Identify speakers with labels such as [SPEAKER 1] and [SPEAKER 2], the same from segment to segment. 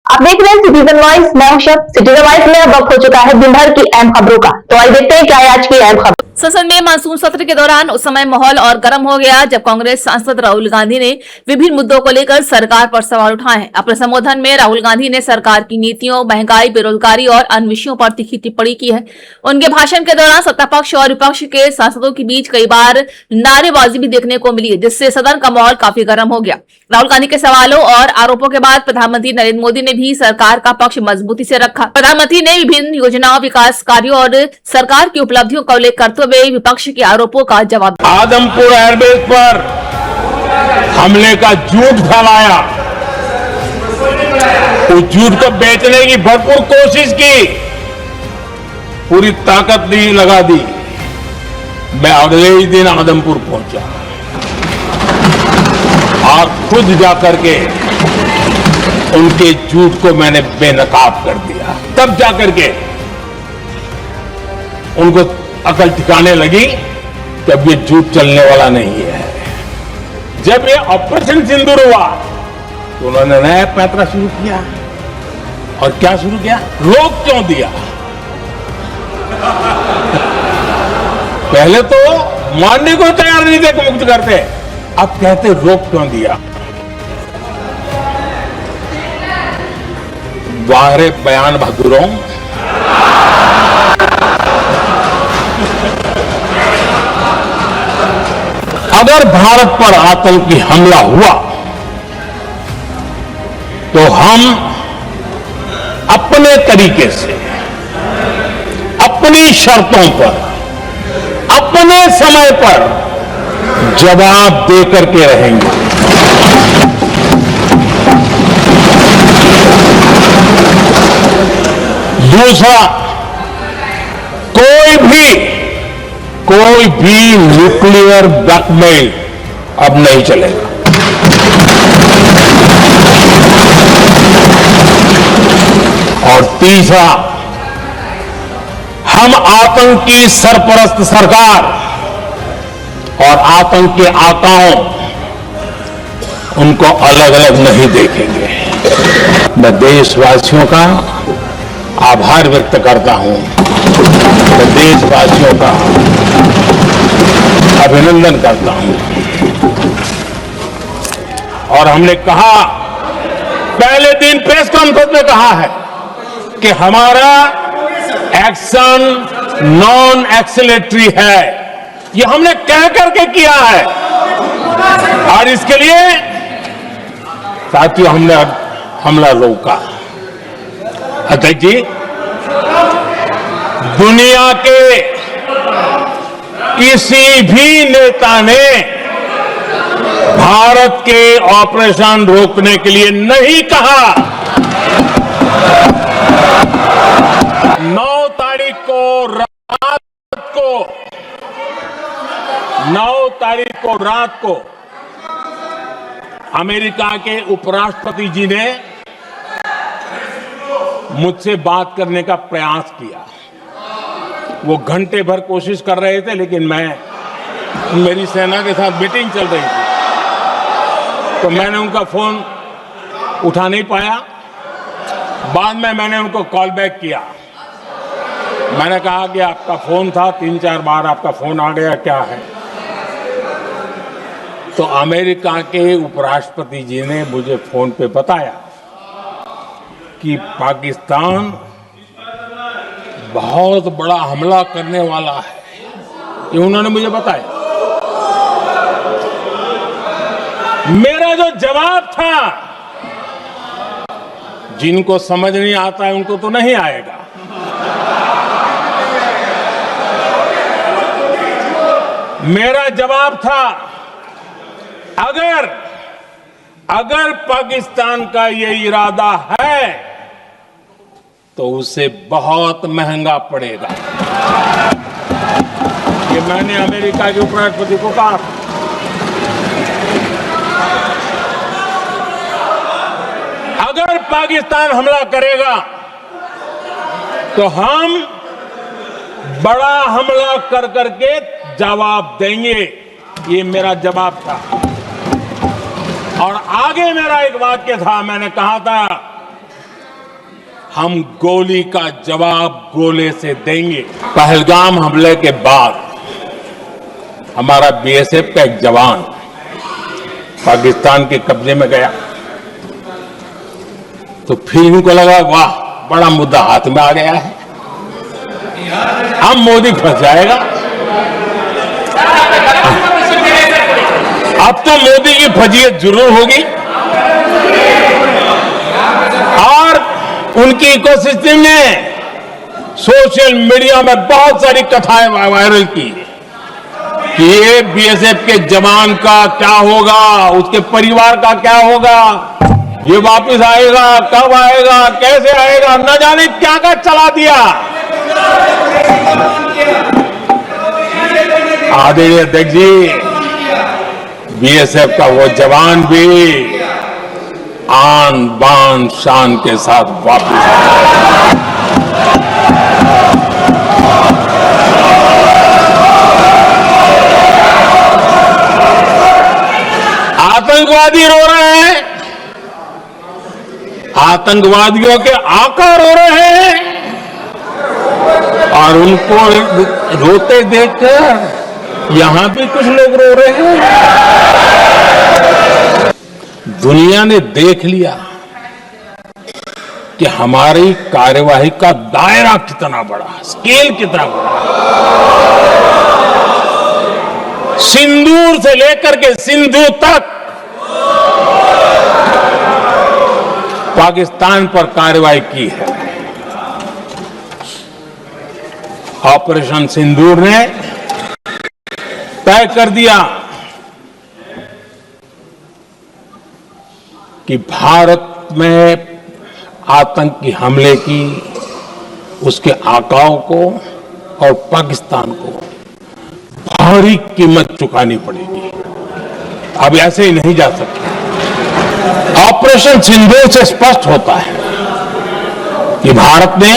[SPEAKER 1] आप देख रहे हैं सिटीजन वॉइस। मैं हूं शब। सिटीजन वॉइस में अब वक्त हो चुका है दिन भर की अहम खबरों का। तो आइए देखते हैं क्या है आज की अहम खबर।
[SPEAKER 2] संसद में मानसून सत्र के दौरान उस समय माहौल और गर्म हो गया जब कांग्रेस सांसद राहुल गांधी ने विभिन्न मुद्दों को लेकर सरकार पर सवाल उठाए हैं। अपने संबोधन में राहुल गांधी ने सरकार की नीतियों, महंगाई, बेरोजगारी और अन्य विषयों पर तीखी टिप्पणी की है। उनके भाषण के दौरान सत्ता पक्ष और विपक्ष के सांसदों के बीच कई बार नारेबाजी भी देखने को मिली, जिससे सदन का माहौल काफी गर्म हो गया। राहुल गांधी के सवालों और आरोपों के बाद प्रधानमंत्री नरेंद्र मोदी ने भी सरकार का पक्ष मजबूती से रखा। प्रधानमंत्री ने विभिन्न योजनाओं, विकास कार्यों और सरकार की उपलब्धियों का उल्लेख करते हुए विपक्ष के आरोपों का जवाब दिया।
[SPEAKER 3] आदमपुर एयरबेस पर हमले का झूठ फैलाया, उस झूठ को बेचने की भरपूर कोशिश की, पूरी ताकत दी लगा दी। मैं अगले ही दिन आदमपुर पहुंचा और खुद जाकर के उनके झूठ को मैंने बेनकाब कर दिया। तब जाकर के उनको अकल ठिकाने लगी कि अब ये झूठ चलने वाला नहीं है। जब ये ऑपरेशन सिंदूर हुआ तो उन्होंने नया पैंतरा शुरू किया। और क्या शुरू किया? रोक क्यों दिया? पहले तो मानने को तैयार नहीं थे कि मुक्त करते, अब कहते रोक क्यों दिया? वाहरे बयान बहादुरों, अगर भारत पर आतंकी हमला हुआ तो हम अपने तरीके से, अपनी शर्तों पर, अपने समय पर जवाब देकर के रहेंगे। दूसरा, कोई भी न्यूक्लियर ब्लैकमेल अब नहीं चलेगा। और तीसरा, हम आतंकी सरपरस्त सरकार और आतंक के आकाओं उनको अलग अलग नहीं देखेंगे। मैं देशवासियों का आभार व्यक्त करता हूं, मैं देशवासियों का अभिनंदन करता हूं। और हमने कहा, पहले दिन प्रेस कॉन्फ्रेंस में कहा है कि हमारा एक्शन नॉन एक्सेलेटरी है। ये हमने कह करके किया है और इसके लिए साथियों हमने हमला रोका। अध्यक्ष जी, दुनिया के किसी भी नेता ने भारत के ऑपरेशन रोकने के लिए नहीं कहा। 9 तारीख को रात को अमेरिका के उपराष्ट्रपति जी ने मुझसे बात करने का प्रयास किया। वो घंटे भर कोशिश कर रहे थे, लेकिन मेरी सेना के साथ मीटिंग चल रही थी तो मैंने उनका फोन उठा नहीं पाया। बाद में मैंने उनको कॉल बैक किया। मैंने कहा कि आपका फोन था, 3-4 बार आपका फोन आ गया, क्या है? तो अमेरिका के उपराष्ट्रपति जी ने मुझे फोन पे बताया कि पाकिस्तान बहुत बड़ा हमला करने वाला है। ये उन्होंने मुझे बताया। मेरा जो जवाब था, जिनको समझ नहीं आता है उनको तो नहीं आएगा। मेरा जवाब था, अगर पाकिस्तान का ये इरादा है तो उसे बहुत महंगा पड़ेगा। ये मैंने अमेरिका के उपराष्ट्रपति को कहा। अगर पाकिस्तान हमला करेगा तो हम बड़ा हमला कर करके जवाब देंगे। ये मेरा जवाब था। और आगे मेरा एक वाक्य था, मैंने कहा था हम गोली का जवाब गोले से देंगे। पहलगाम हमले के बाद हमारा बीएसएफ का एक जवान पाकिस्तान के कब्जे में गया, तो फिर इनको लगा वाह बड़ा मुद्दा हाथ में आ गया है, अब मोदी फंस जाएगा। अब तो मोदी की फजीयत जरूर होगी और उनकी इकोसिस्टम ने सोशल मीडिया में बहुत सारी कथाएं वायरल की कि ये बीएसएफ के जवान का क्या होगा, उसके परिवार का क्या होगा, ये वापस आएगा, कब आएगा, कैसे आएगा, न जाने क्या क्या चला दिया। आदरणीय अध्यक्ष जी, बीएसएफ का वो जवान भी आन बान शान के साथ वापस आया। आतंकवादी रो रहे हैं, आतंकवादियों के आका रो रहे हैं और उनको रोते देखकर यहां भी कुछ लोग रो रहे हैं। दुनिया ने देख लिया कि हमारी कार्यवाही का दायरा कितना बड़ा, स्केल कितना बड़ा। सिंदूर से लेकर के सिंधु तक पाकिस्तान पर कार्रवाई की है। ऑपरेशन सिंदूर ने तय कर दिया कि भारत में आतंकी हमले की उसके आकाओं को और पाकिस्तान को भारी कीमत चुकानी पड़ेगी। अब ऐसे ही नहीं जा सकते। ऑपरेशन सिंदूर से स्पष्ट होता है कि भारत ने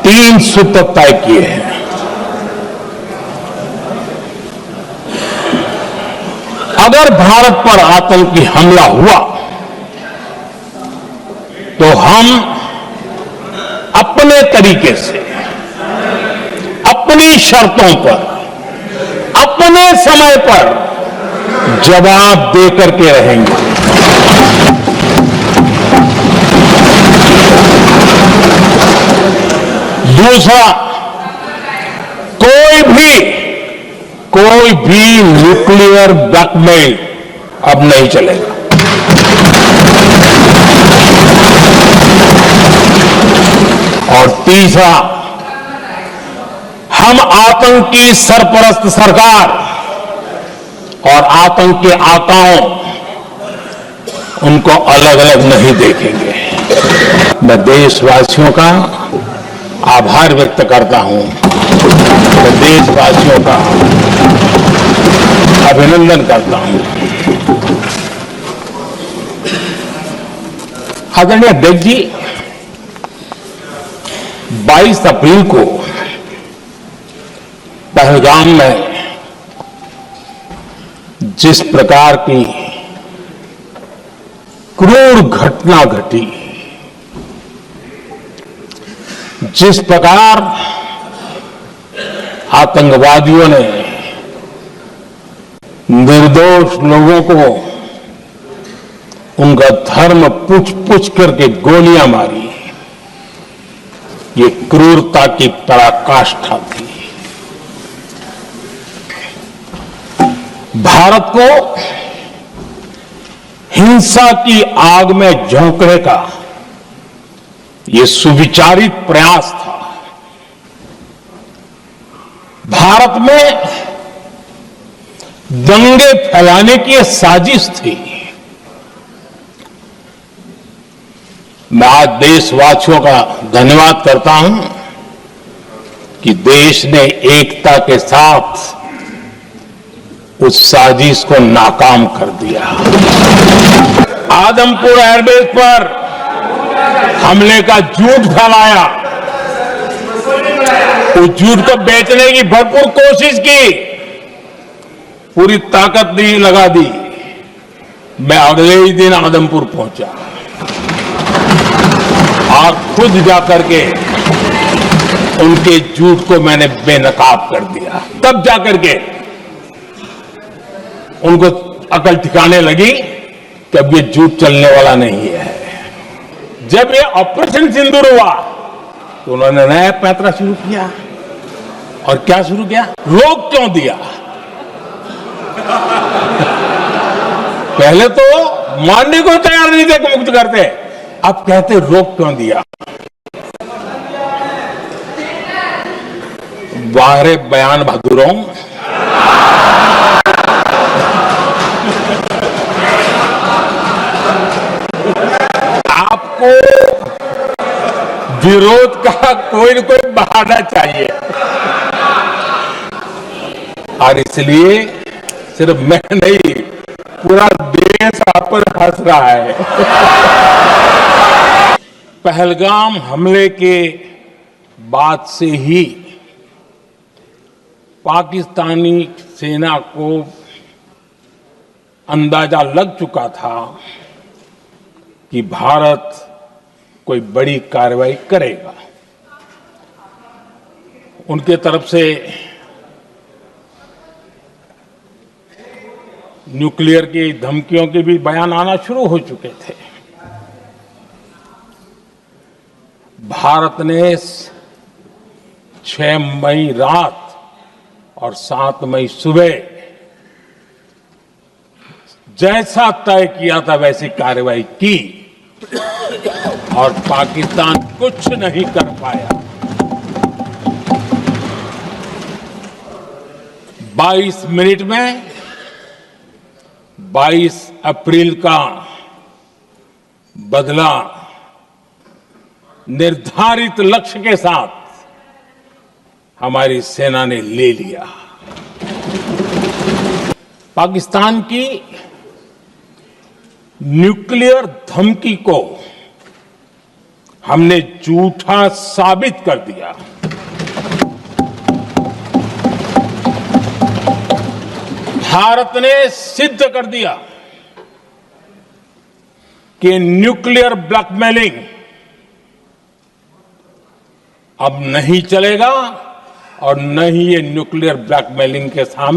[SPEAKER 3] 3 सूत्र तय किए हैं। अगर भारत पर आतंकी हमला हुआ तो हम अपने तरीके से, अपनी शर्तों पर, अपने समय पर जवाब देकर के रहेंगे। दूसरा, कोई भी न्यूक्लियर ब्लैकमेल अब नहीं चलेगा। और तीसरा, हम आतंकी सरपरस्त सरकार और आतंक के आकाओं उनको अलग अलग नहीं देखेंगे। मैं देशवासियों का आभार व्यक्त करता हूं, मैं देशवासियों का अभिनंदन करता हूं। आदरणीय अध्यक्ष जी, 22 अप्रैल को पहलगाम में जिस प्रकार की क्रूर घटना घटी, जिस प्रकार आतंकवादियों ने निर्दोष लोगों को उनका धर्म पूछ करके गोलियां मारी, ये क्रूरता की पराकाष्ठा थी। भारत को हिंसा की आग में झोंकने का ये सुविचारित प्रयास था। भारत में दंगे फैलाने की ये साजिश थी। मैं आज देशवासियों का धन्यवाद करता हूं कि देश ने एकता के साथ उस साजिश को नाकाम कर दिया। आदमपुर एयरबेस पर हमले का झूठ फैलाया, उस झूठ को बेचने की भरपूर कोशिश की, पूरी ताकत दी लगा दी। मैं अगले ही दिन आदमपुर पहुंचा। और खुद जाकर के उनके झूठ को मैंने बेनकाब कर दिया। तब जाकर के उनको अकल ठिकाने लगी कि अब ये झूठ चलने वाला नहीं है। जब ये ऑपरेशन सिंदूर हुआ तो उन्होंने नया पैंतरा शुरू किया। और क्या शुरू किया? रोक क्यों दिया? पहले तो मानने को तैयार नहीं थे कि मुक्त करते, अब कहते रोक क्यों दिया? वाहरे बयान बहादुरों, आपको विरोध का कोई न कोई बहाना चाहिए। और इसलिए सिर्फ मैं नहीं, पूरा देश आप पर हंस रहा है। पहलगाम हमले के बाद से ही पाकिस्तानी सेना को अंदाजा लग चुका था कि भारत कोई बड़ी कार्रवाई करेगा। उनके तरफ से न्यूक्लियर की धमकियों के भी बयान आना शुरू हो चुके थे। भारत ने 6 मई रात और 7 मई सुबह जैसा तय किया था वैसी कार्रवाई की और पाकिस्तान कुछ नहीं कर पाया। 22 मिनट में 22 अप्रैल का बदला निर्धारित लक्ष्य के साथ हमारी सेना ने ले लिया। पाकिस्तान की न्यूक्लियर धमकी को हमने झूठा साबित कर दिया। भारत ने सिद्ध कर दिया कि न्यूक्लियर ब्लैकमेलिंग अब नहीं चलेगा और न ही ये न्यूक्लियर ब्लैकमेलिंग के सामने